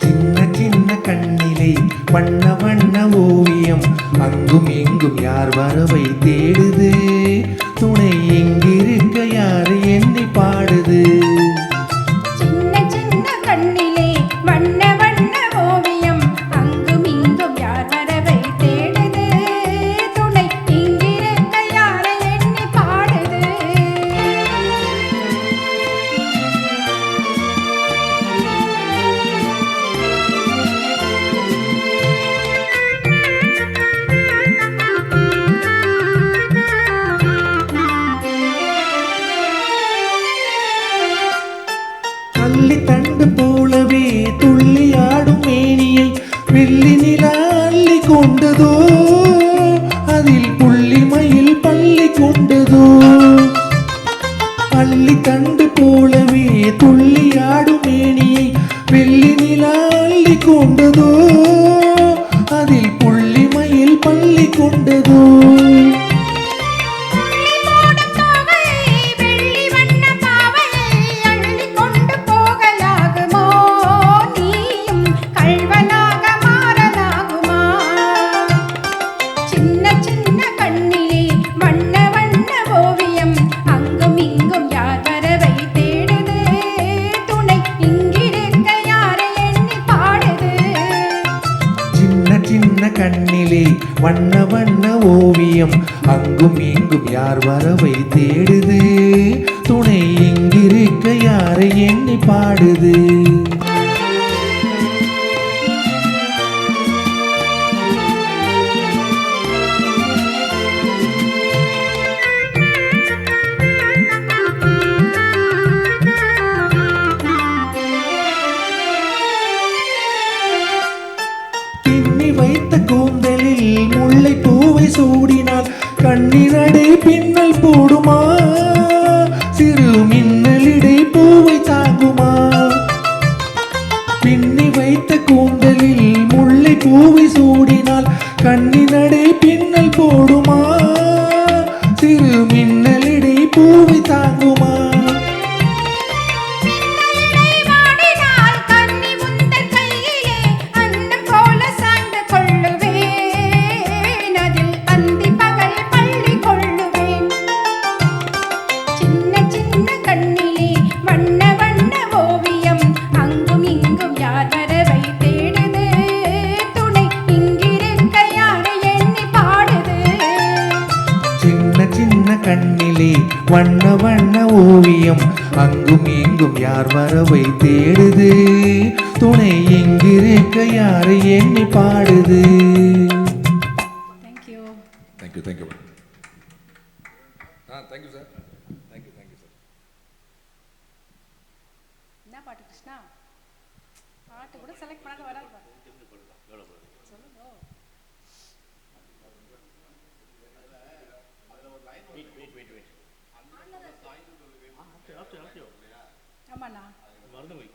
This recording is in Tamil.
சின்ன சின்ன கண்ணிலே வண்ண வண்ண ஓவியம் அங்கும் எங்கும் யார் வரவை தேடுது துணை எங்கிருக்க யாரு எண்ணி பாடுது சின்ன சின்ன கண்ணிலே வண்ண வண்ண ஓவியம் அங்கும் இங்கும் யார் வரவை தேடுது துணை இங்கிருக்க யாரை எண்ணி பாடுது அள்ளி தண்டு போலவே துள்ளி ஆடும் மேனியை வெள்ளி நிலா அள்ளி கொண்டதோ அதில் புள்ளி மயில் பள்ளி கொண்டதோ அள்ளி தண்டு போலவே துள்ளி ஆடும் மேனியை வெள்ளி நிலா அள்ளி கொண்டதோ அதில் புள்ளி மயில் பள்ளி கொண்டதோ கண்ணிலே வண்ண வண்ண ஓவியம் அங்கும் இங்கும் யார் வரவை தேடுது துணை எங்கிருக்க யாரை எண்ணி பாடுது வைத்த கூந்தலில் முல்லை பூவை சூடினால் கண்ணிரடை பின்னல் போடுமா சிறு மின்னலிடை பூவை தாங்குமா பின்னி வைத்த கூந்தலில் முல்லை பூவை சூடினால் கண்ணினடை பின்னல் போடுமா சிறு மின்னலிடை பூவை தாங்குமா கண்ணிலே வண்ண வண்ண ஓவியம் அங்கும் இங்கும் யார் வரவை தேடுது துணை எங்கிருக்க யாரை எண்ணி பாடுது Thank you. Thank you, thank you. Thank you, sir. Thank you, sir. என்ன பாட்டு கிருஷ்ணா பாட்டு கூட செலக்ட் பண்ணாத வராது சொல்லுங்க Wait. ஆமாண்ணா மறந்து போய்